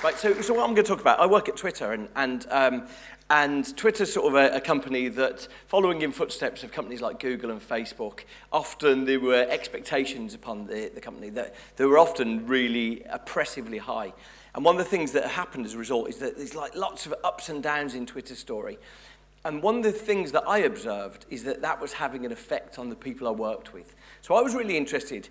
Right, so what I'm going to talk about, I work at Twitter, and Twitter's sort of a company that, following in footsteps of companies like Google and Facebook, often there were expectations upon the company that they were often really oppressively high. And one of the things that happened as a result is that there's like lots of ups and downs in Twitter's story. And one of the things that I observed is that that was having an effect on the people I worked with. So I was really interested.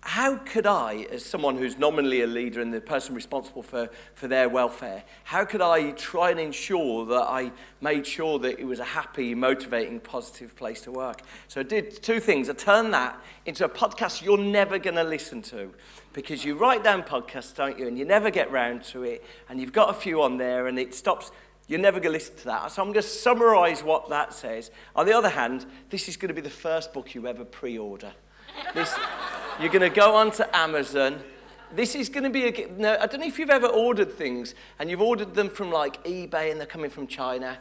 How could I, as someone who's nominally a leader and the person responsible for their welfare, how could I try and ensure that I made sure that it was a happy, motivating, positive place to work? So I did two things. I turned that into a podcast you're never going to listen to, because you write down podcasts, don't you, and you never get round to it, and you've got a few on there, and it stops. You're never going to listen to that. So I'm going to summarize what that says. On the other hand, this is going to be the first book you ever pre-order. You're going to go onto Amazon. This is going to be I don't know if you've ever ordered things and you've ordered them from like eBay and they're coming from China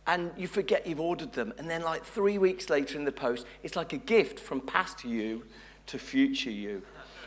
and you forget you've ordered them, and then like 3 weeks later in the post, it's like a gift from past you to future you.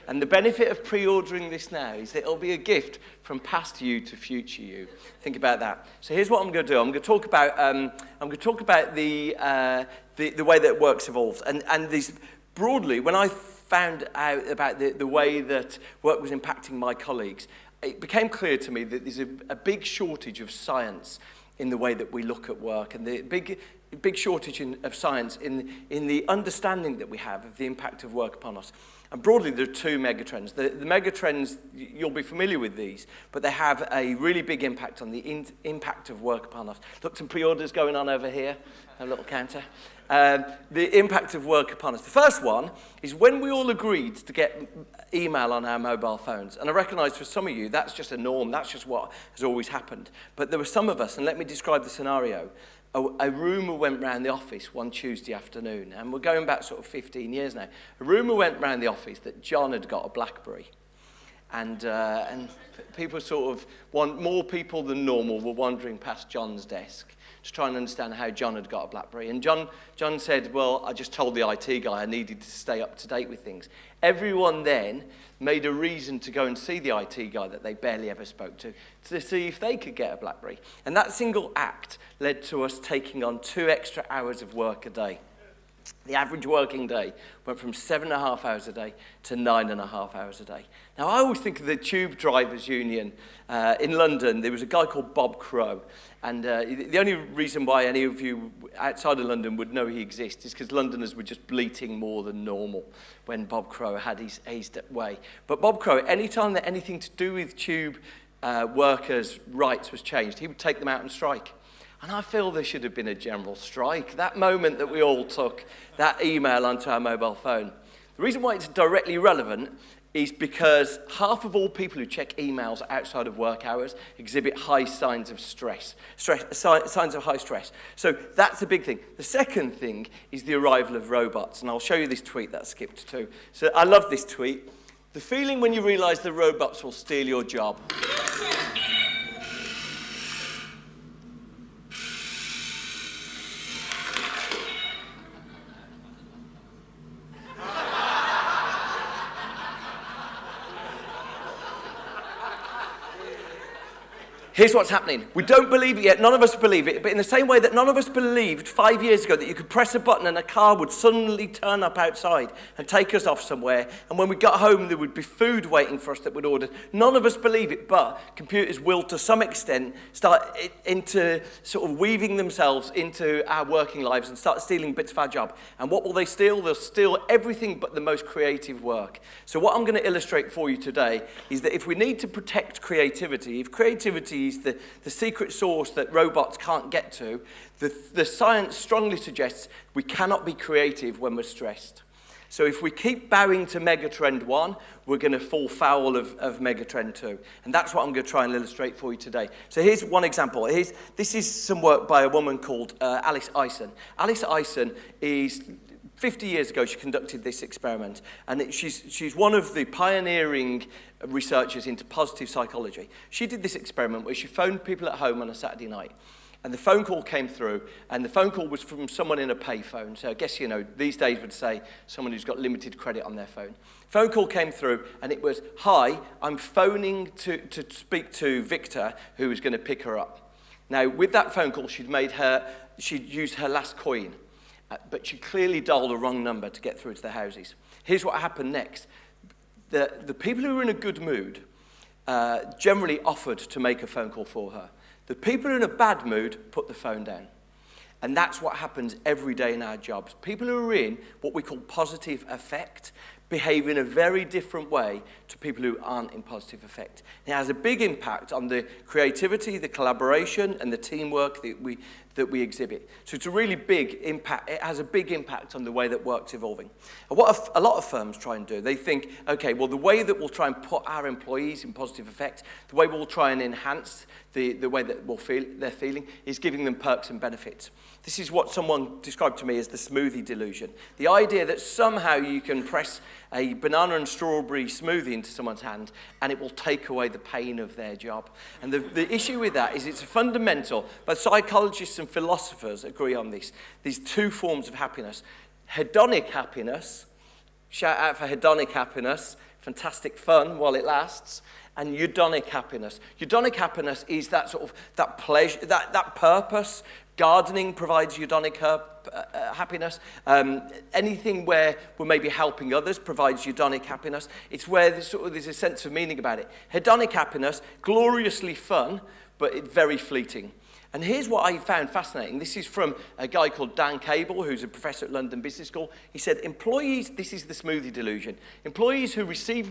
And the benefit of pre-ordering this now is that it'll be a gift from past you to future you. Think about that. So here's what I'm going to do. I'm going to talk about the way that work's evolved, and these broadly. When I found out about the way that work was impacting my colleagues, it became clear to me that there's a big shortage of science in the way that we look at work, and the big shortage of science in the understanding that we have of the impact of work upon us. And broadly, there are two megatrends. The megatrends, you'll be familiar with these, but they have a really big impact on the impact of work upon us. Look, some pre-orders going on over here, a little counter. The impact of work upon us. The first one is when we all agreed to get email on our mobile phones. And I recognise for some of you, that's just a norm. That's just what has always happened. But there were some of us, and let me describe the scenario. A rumour went round the office one Tuesday afternoon, and we're going back sort of 15 years now. A rumour went round the office that John had got a BlackBerry. And people more people than normal were wandering past John's desk to try and understand how John had got a BlackBerry. And John said, well, I just told the IT guy I needed to stay up to date with things. Everyone then made a reason to go and see the IT guy that they barely ever spoke to see if they could get a BlackBerry. And that single act led to us taking on 2 extra hours of work a day. The average working day went from 7.5 hours a day to 9.5 hours a day. Now, I always think of the Tube Drivers Union in London. There was a guy called Bob Crow. And the only reason why any of you outside of London would know he exists is because Londoners were just bleating more than normal when Bob Crow had his way. But Bob Crow, any time that anything to do with tube workers' rights was changed, he would take them out and strike. And I feel there should have been a general strike. That moment that we all took that email onto our mobile phone. The reason why it's directly relevant is because half of all people who check emails outside of work hours exhibit high signs of signs of high stress. So that's the big thing. The second thing is the arrival of robots. And I'll show you this tweet that I skipped too. So I love this tweet. The feeling when you realize the robots will steal your job. Here's what's happening. We don't believe it yet. None of us believe it. But in the same way that none of us believed 5 years ago that you could press a button and a car would suddenly turn up outside and take us off somewhere, and when we got home there would be food waiting for us that we'd ordered. None of us believe it, but computers will to some extent start into sort of weaving themselves into our working lives and start stealing bits of our job. And what will they steal? They'll steal everything but the most creative work. So what I'm going to illustrate for you today is that if we need to protect creativity, if creativity is the secret sauce that robots can't get to, the science strongly suggests we cannot be creative when we're stressed. So if we keep bowing to Megatrend 1, we're going to fall foul of Megatrend 2. And that's what I'm going to try and illustrate for you today. So here's one example. This is some work by a woman called Alice Ison. Alice Ison is 50 years ago, she conducted this experiment, and she's one of the pioneering researchers into positive psychology. She did this experiment where she phoned people at home on a Saturday night, And the phone call came through, and the phone call was from someone in a payphone. So I guess, these days would say someone who's got limited credit on their phone. Phone call came through, and it was, "Hi, I'm phoning to speak to Victor, who is going to pick her up." Now, with that phone call, she'd used her last coin, but she clearly dialed the wrong number to get through to the houses. Here's what happened next. The people who were in a good mood generally offered to make a phone call for her. The people in a bad mood put the phone down. And that's what happens every day in our jobs. People who are in what we call positive affect behave in a very different way to people who aren't in positive affect. It has a big impact on the creativity, the collaboration, and the teamwork that we exhibit. So it's a really big impact. It has a big impact on the way that work's evolving. And what a lot of firms try and do, they think, okay, well, the way that we'll try and put our employees in positive affect, the way we'll try and enhance the way that they're feeling is giving them perks and benefits. This is what someone described to me as the smoothie delusion. The idea that somehow you can press a banana and strawberry smoothie into someone's hand and it will take away the pain of their job. And the issue with that is it's fundamental, but psychologists and philosophers agree on this. These two forms of happiness. Hedonic happiness, shout out for hedonic happiness, fantastic fun while it lasts, and eudaimonic happiness. Eudaimonic happiness is that sort of, that pleasure, that purpose. Gardening provides eudaimonic happiness. Anything where we're maybe helping others provides eudaimonic happiness. It's where there's a sense of meaning about it. Hedonic happiness, gloriously fun, but it's very fleeting. And here's what I found fascinating. This is from a guy called Dan Cable, who's a professor at London Business School. He said, employees, this is the smoothie delusion, employees who receive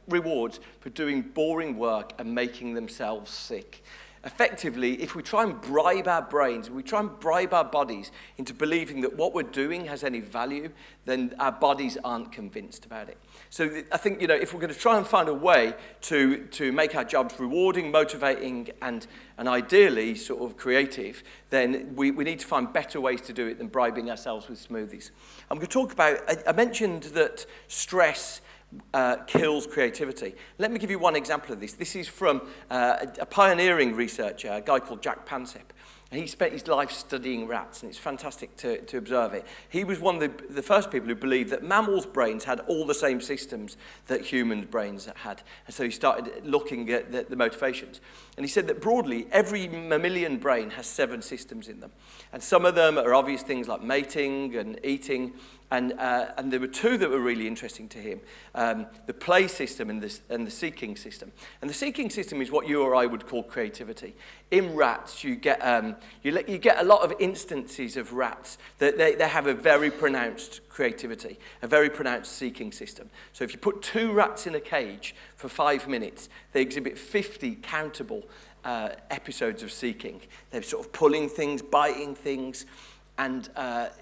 rewards for doing boring work and making themselves sick. Effectively, if we try and bribe our brains, we try and bribe our bodies into believing that what we're doing has any value, then our bodies aren't convinced about it. So I think, if we're going to try and find a way to make our jobs rewarding, motivating, and ideally sort of creative, then we need to find better ways to do it than bribing ourselves with smoothies. I'm going to talk about, I mentioned that stress kills creativity. Let me give you one example of this. This is from a pioneering researcher, a guy called Jack Pansep. And he spent his life studying rats, and it's fantastic to observe it. He was one of the first people who believed that mammals' brains had all the same systems that human brains had. And so he started looking at the motivations. And he said that broadly, every mammalian brain has 7 systems in them. And some of them are obvious things like mating and eating. And there were 2 that were really interesting to him, the play system and the seeking system. And the seeking system is what you or I would call creativity. In rats, you get a lot of instances of rats that they have a very pronounced creativity, a very pronounced seeking system. So if you put 2 rats in a cage for 5 minutes, they exhibit 50 countable episodes of seeking. They're sort of pulling things, biting things. And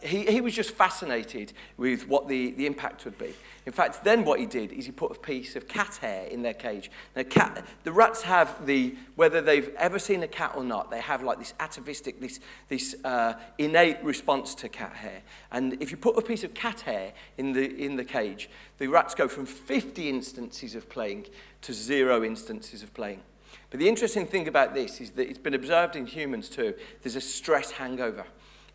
he was just fascinated with what the impact would be. In fact, then what he did is he put a piece of cat hair in their cage. Now, the rats have whether they've ever seen a cat or not, they have like this atavistic, this innate response to cat hair. And if you put a piece of cat hair in the cage, the rats go from 50 instances of playing to 0 instances of playing. But the interesting thing about this is that it's been observed in humans too. There's a stress hangover.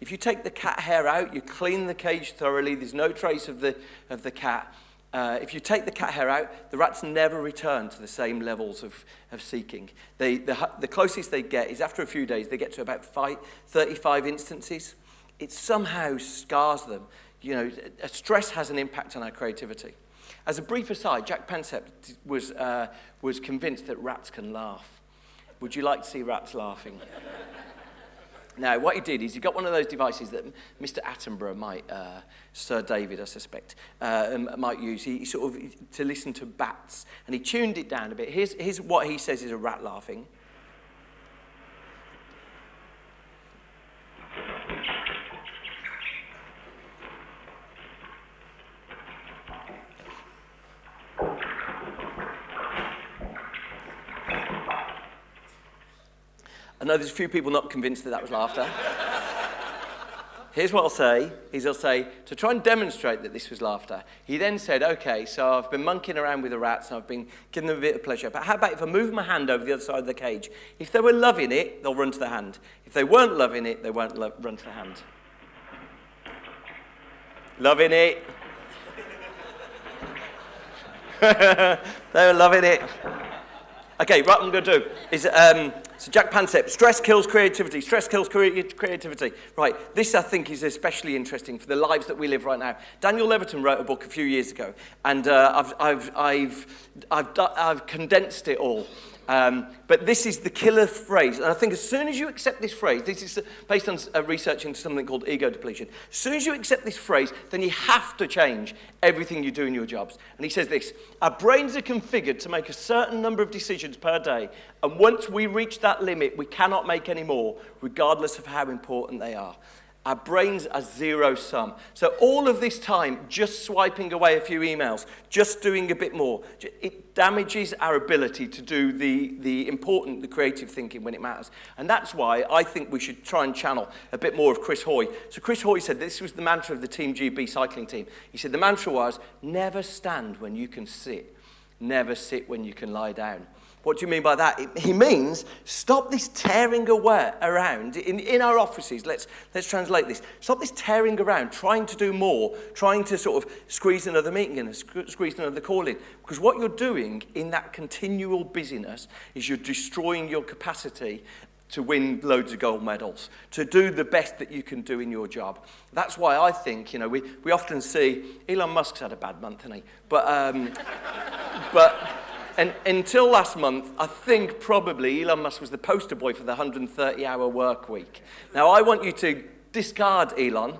If you take the cat hair out, you clean the cage thoroughly, there's no trace of the cat. If you take the cat hair out, the rats never return to the same levels of seeking. The closest they get is after a few days, they get to about 35 instances. It somehow scars them. Stress has an impact on our creativity. As a brief aside, Jack Pansep was convinced that rats can laugh. Would you like to see rats laughing? Now, what he did is he got one of those devices that Mr. Attenborough might, Sir David, I suspect, might use. He sort of to listen to bats, and he tuned it down a bit. Here's what he says is a rat laughing. I know there's a few people not convinced that was laughter. Here's what I'll say. He'll say, to try and demonstrate that this was laughter, he then said, okay, so I've been monkeying around with the rats and I've been giving them a bit of pleasure, but how about if I move my hand over the other side of the cage? If they were loving it, they'll run to the hand. If they weren't loving it, they won't run to the hand. Loving it. They were loving it. Okay, right, what I'm going to do is, so Jack Pansep, stress kills creativity. Stress kills creativity. Right, this I think is especially interesting for the lives that we live right now. Daniel Levitin wrote a book a few years ago, and I've condensed it all. But this is the killer phrase, and I think as soon as you accept this phrase, this is based on research into something called ego depletion. As soon as you accept this phrase, then you have to change everything you do in your jobs. And he says this: our brains are configured to make a certain number of decisions per day, and once we reach that limit, we cannot make any more, regardless of how important they are. Our brains are zero sum. So all of this time, just swiping away a few emails, just doing a bit more, it damages our ability to do the important, the creative thinking when it matters. And that's why I think we should try and channel a bit more of Chris Hoy. So Chris Hoy said this was the mantra of the Team GB cycling team. He said the mantra was, never stand when you can sit, never sit when you can lie down. What do you mean by that? He means stop this tearing away around in our offices. Let's translate this. Stop this tearing around, trying to do more, trying to sort of squeeze another meeting in, squeeze another call in. Because what you're doing in that continual busyness is you're destroying your capacity to win loads of gold medals, to do the best that you can do in your job. That's why I think, we often see, Elon Musk's had a bad month, hasn't he? And until last month, I think probably Elon Musk was the poster boy for the 130-hour work week. Now, I want you to discard Elon.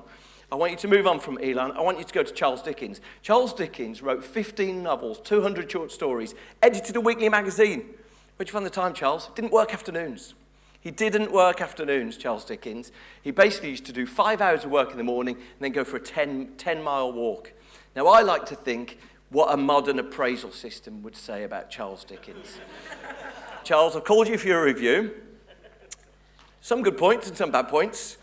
I want you to move on from Elon. I want you to go to Charles Dickens. Charles Dickens wrote 15 novels, 200 short stories, edited a weekly magazine. Where'd you find the time, Charles? Didn't work afternoons. He didn't work afternoons, Charles Dickens. He basically used to do 5 hours of work in the morning and then go for a 10-mile walk. Now, I like to think what a modern appraisal system would say about Charles Dickens. Charles, I've called you for your review. Some good points and some bad points.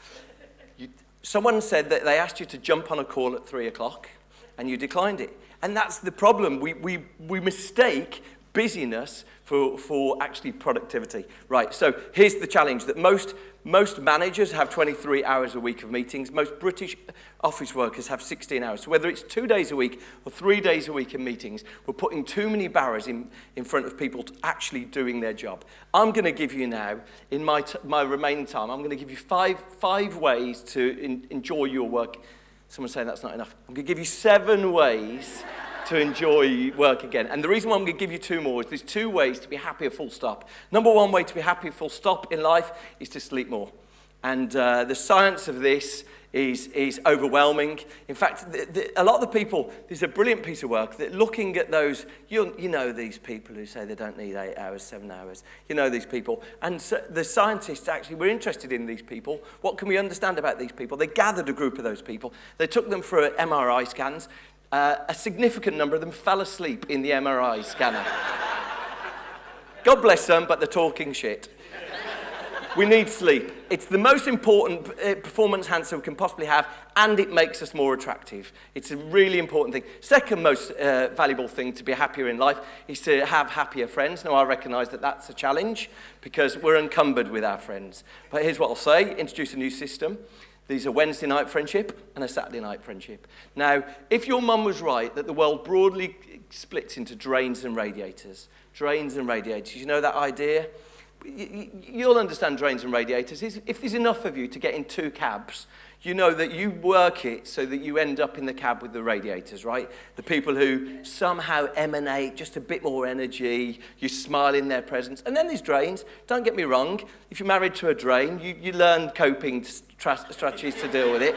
Someone said that they asked you to jump on a call at 3 o'clock and you declined it. And that's the problem. We mistake busyness for actually productivity. Right, so here's the challenge, that most managers have 23 hours a week of meetings. Most British office workers have 16 hours. So whether it's 2 days a week or 3 days a week in meetings, we're putting too many barriers in front of people to actually doing their job. I'm going to give you now, in my remaining time, I'm going to give you five ways to enjoy your work. Someone's saying that's not enough. I'm going to give you 7 ways to enjoy work again. And the reason why I'm going to give you 2 more is there's 2 ways to be happier, full stop. Number 1 way to be happy, full stop in life is to sleep more. And the science of this is overwhelming. In fact, a lot of the people, there's a brilliant piece of work that looking at those, you know these people who say they don't need 8 hours, 7 hours. You know these people. And so the scientists actually were interested in these people. What can we understand about these people? They gathered a group of those people. They took them for MRI scans. A significant number of them fell asleep in the MRI scanner. God bless them, but they're talking shit. We need sleep. It's the most important performance enhancer we can possibly have, and it makes us more attractive. It's a really important thing. Second most valuable thing to be happier in life is to have happier friends. Now, I recognise that that's a challenge because we're encumbered with our friends. But here's what I'll say. Introduce a new system. These are Wednesday night friendship and a Saturday night friendship. Now, if your mum was right that the world broadly splits into drains and radiators, you know that idea? You'll understand drains and radiators. If there's enough of you to get in 2 cabs, you know that you work it so that you end up in the cab with the radiators, right? The people who somehow emanate just a bit more energy, you smile in their presence. And then there's drains. Don't get me wrong. If you're married to a drain, you learn coping strategies to deal with it.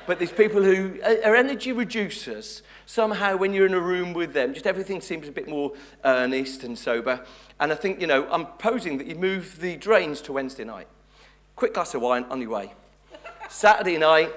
But there's people who are energy reducers. Somehow when you're in a room with them, just everything seems a bit more earnest and sober. And I think, I'm proposing that you move the drains to Wednesday night. Quick glass of wine on your way. Saturday night,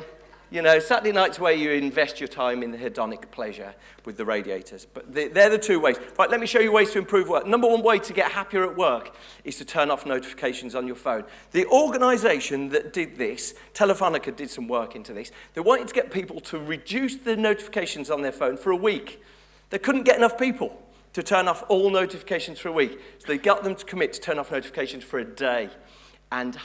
Saturday night's where you invest your time in the hedonic pleasure with the radiators. But they're the two ways. Right, let me show you ways to improve work. Number one way to get happier at work is to turn off notifications on your phone. The organisation that did this, Telefonica did some work into this. They wanted to get people to reduce the notifications on their phone for a week. They couldn't get enough people to turn off all notifications for a week. So they got them to commit to turn off notifications for a day. And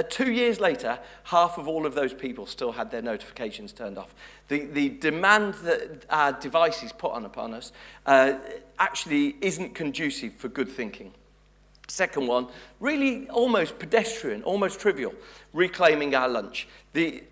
2 years later, half of all of those people still had their notifications turned off. The demand that our devices put upon us actually isn't conducive for good thinking. Second one, really almost pedestrian, almost trivial, reclaiming our lunch.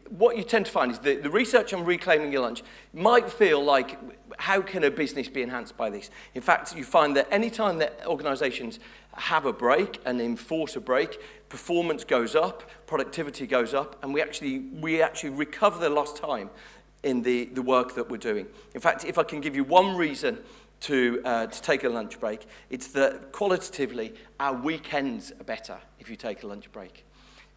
What you tend to find is the research on reclaiming your lunch might feel like, how can a business be enhanced by this? In fact, you find that any time that organizations have a break and enforce a break, performance goes up, productivity goes up, and we actually recover the lost time in the work that we're doing. In fact, if I can give you one reason to take a lunch break, it's that qualitatively our weekends are better if you take a lunch break.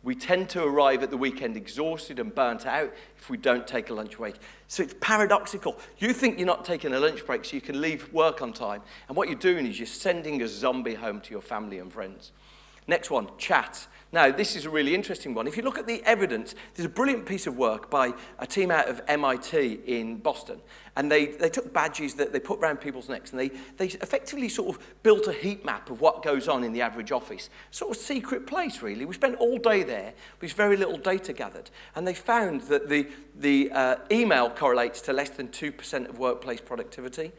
We tend to arrive at the weekend exhausted and burnt out if we don't take a lunch break. So it's paradoxical. You think you're not taking a lunch break so you can leave work on time, and what you're doing is you're sending a zombie home to your family and friends. Next one, chat. Now, this is a really interesting one. If you look at the evidence, there's a brilliant piece of work by a team out of MIT in Boston. And they took badges that they put around people's necks, and they effectively sort of built a heat map of what goes on in the average office. Sort of secret place, really. We spent all day there, but there's very little data gathered. And they found that the email correlates to less than 2% of workplace productivity.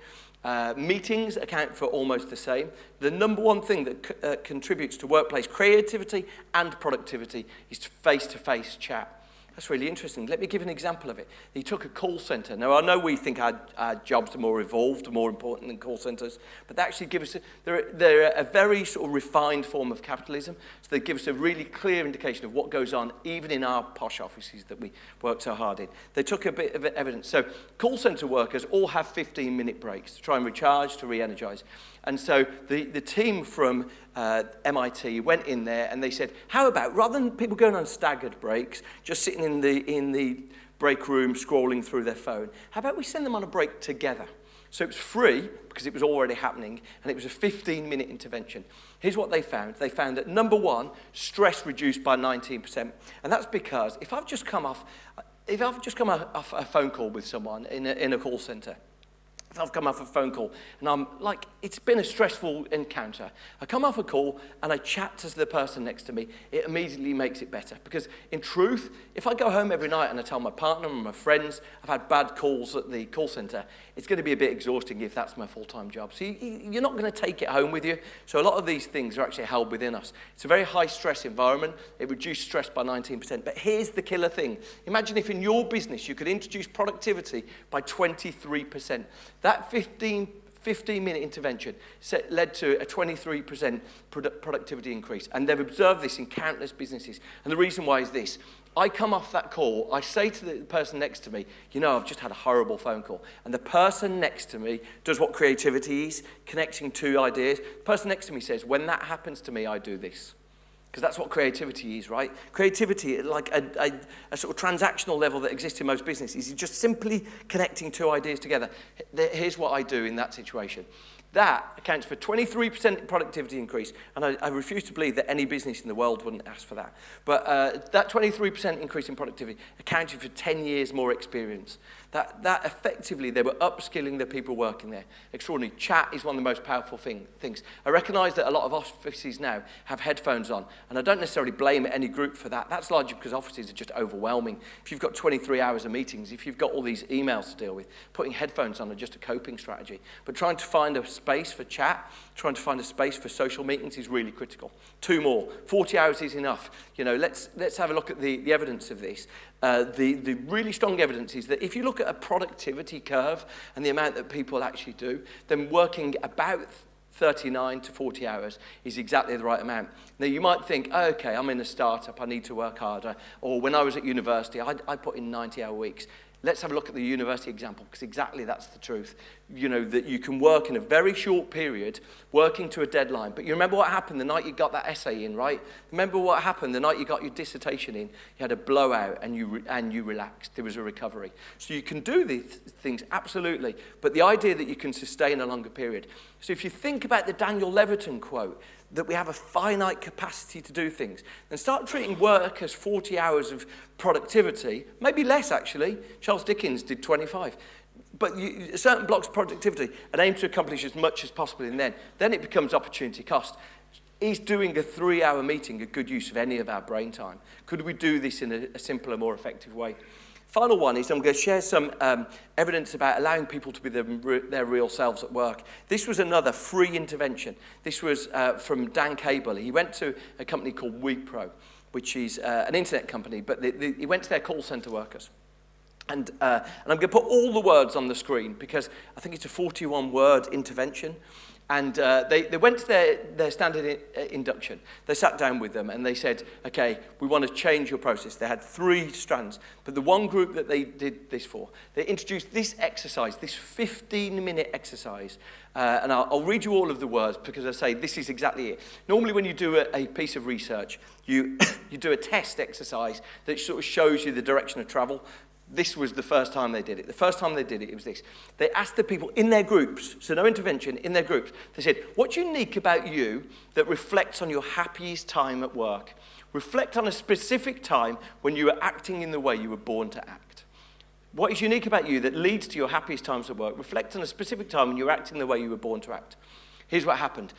Meetings account for almost the same. The number one thing that contributes to workplace creativity and productivity is face-to-face chat. That's really interesting. Let me give an example of it. He took a call center. Now, I know we think our jobs are more evolved, more important than call centers, but they actually give us, they're a very sort of refined form of capitalism, so they give us a really clear indication of what goes on even in our posh offices that we work so hard in. They took a bit of evidence. So call center workers all have 15-minute breaks to try and recharge, to re-energize. And so the team from MIT went in there and they said, how about, rather than people going on staggered breaks, just sitting in the break room scrolling through their phone, how about we send them on a break together? So it was free because it was already happening, and it was a 15-minute intervention. Here's what they found. They found that, number one, stress reduced by 19%. And that's because if I've just come off a phone call with someone in a call center, if I've come off a phone call and I'm like, it's been a stressful encounter, I come off a call and I chat to the person next to me, it immediately makes it better. Because in truth, if I go home every night and I tell my partner and my friends I've had bad calls at the call center, it's going to be a bit exhausting if that's my full-time job. So you're not going to take it home with you. So a lot of these things are actually held within us. It's a very high-stress environment. It reduced stress by 19%. But here's the killer thing. Imagine if in your business you could introduce productivity by 23%. That 15-minute intervention led to a 23% productivity increase. And they've observed this in countless businesses. And the reason why is this. I come off that call, I say to the person next to me, I've just had a horrible phone call. And the person next to me does what creativity is, connecting two ideas. The person next to me says, when that happens to me, I do this. Because that's what creativity is, right? Creativity, like a sort of transactional level that exists in most businesses, is just simply connecting two ideas together. Here's what I do in that situation. That accounts for 23% productivity increase, and I refuse to believe that any business in the world wouldn't ask for that. But that 23% increase in productivity accounted for 10 years more experience. That effectively, they were upskilling the people working there. Extraordinary. Chat is one of the most powerful things. I recognise that a lot of offices now have headphones on, and I don't necessarily blame any group for that. That's largely because offices are just overwhelming. If you've got 23 hours of meetings, if you've got all these emails to deal with, putting headphones on are just a coping strategy. But trying to find a space for chat, trying to find a space for social meetings is really critical. 2 more. 40 hours is enough. Let's have a look at the evidence of this. The really strong evidence is that if you look at a productivity curve and the amount that people actually do, then working about 39 to 40 hours is exactly the right amount. Now, you might think, okay, I'm in a startup, I need to work harder. Or when I was at university, I put in 90-hour weeks. Let's have a look at the university example, because exactly that's the truth. You know, that you can work in a very short period, working to a deadline. But you remember what happened the night you got that essay in, right? Remember what happened the night you got your dissertation in? You had a blowout and you relaxed. There was a recovery. So you can do these things, absolutely. But the idea that you can sustain a longer period. So if you think about the Daniel Levitin quote, that we have a finite capacity to do things, and start treating work as 40 hours of productivity, maybe less actually. Charles Dickens did 25. But certain blocks of productivity and aim to accomplish as much as possible in then it becomes opportunity cost. Is doing a 3-hour meeting a good use of any of our brain time? Could we do this in a simpler, more effective way? Final one is I'm going to share some evidence about allowing people to be their real selves at work. This was another free intervention. This was from Dan Cable. He went to a company called Wipro, which is an internet company, but he went to their call center workers. And I'm going to put all the words on the screen because I think it's a 41-word intervention. And they went to their standard induction. They sat down with them and they said, okay, we want to change your process. They had 3 strands. But the one group that they did this for, they introduced this exercise, this 15-minute exercise. And I'll read you all of the words because I say this is exactly it. Normally when you do a piece of research, you do a test exercise that sort of shows you the direction of travel. This was the first time they did it. The first time they did it, it was this. They asked the people in their groups, so no intervention, in their groups. They said, what's unique about you that reflects on your happiest time at work? Reflect on a specific time when you were acting in the way you were born to act. What is unique about you that leads to your happiest times at work? Reflect on a specific time when you were acting the way you were born to act. Here's what happened.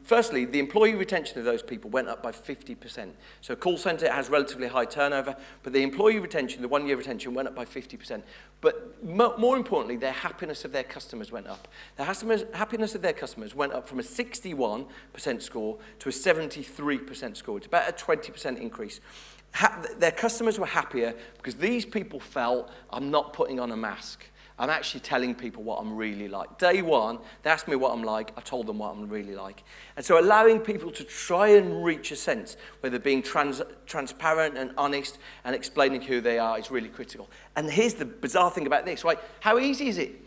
Firstly, the employee retention of those people went up by 50%. So call center has relatively high turnover, but the employee retention, the 1-year retention, went up by 50%. But more importantly, their happiness of their customers went up. The happiness of their customers went up from a 61% score to a 73% score. It's about a 20% increase. Their customers were happier because these people felt, I'm not putting on a mask. I'm actually telling people what I'm really like. Day one, they asked me what I'm like. I told them what I'm really like. And so allowing people to try and reach a sense where they're being transparent and honest and explaining who they are is really critical. And here's the bizarre thing about this, right? How easy is it?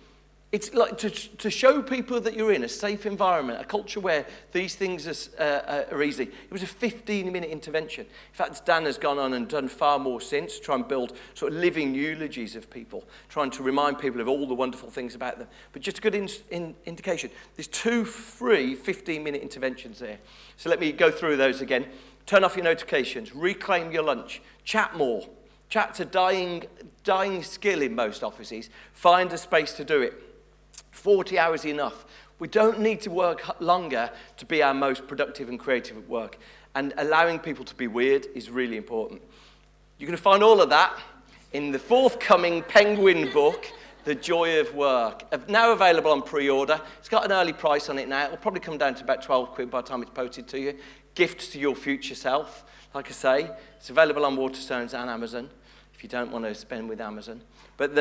It's like to show people that you're in a safe environment, a culture where these things are easy. It was a 15-minute intervention. In fact, Dan has gone on and done far more since, try and build sort of living eulogies of people, trying to remind people of all the wonderful things about them. But just a good indication, there's 2 free 15-minute interventions there. So let me go through those again. Turn off your notifications, reclaim your lunch, chat more. Chat's a dying skill in most offices. Find a space to do it. 40 hours enough. We don't need to work longer to be our most productive and creative at work. And allowing people to be weird is really important. You're going to find all of that in the forthcoming Penguin book, The Joy of Work. Now available on pre-order. It's got an early price on it now. It'll probably come down to about 12 quid by the time it's posted to you. Gifts to your future self. Like I say, it's available on Waterstones and Amazon if you don't want to spend with Amazon. But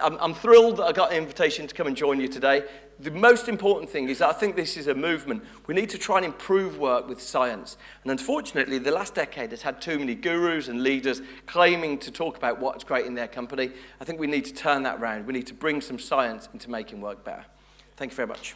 I'm thrilled that I got an invitation to come and join you today. The most important thing is that I think this is a movement. We need to try and improve work with science. And unfortunately, the last decade has had too many gurus and leaders claiming to talk about what's great in their company. I think we need to turn that around. We need to bring some science into making work better. Thank you very much.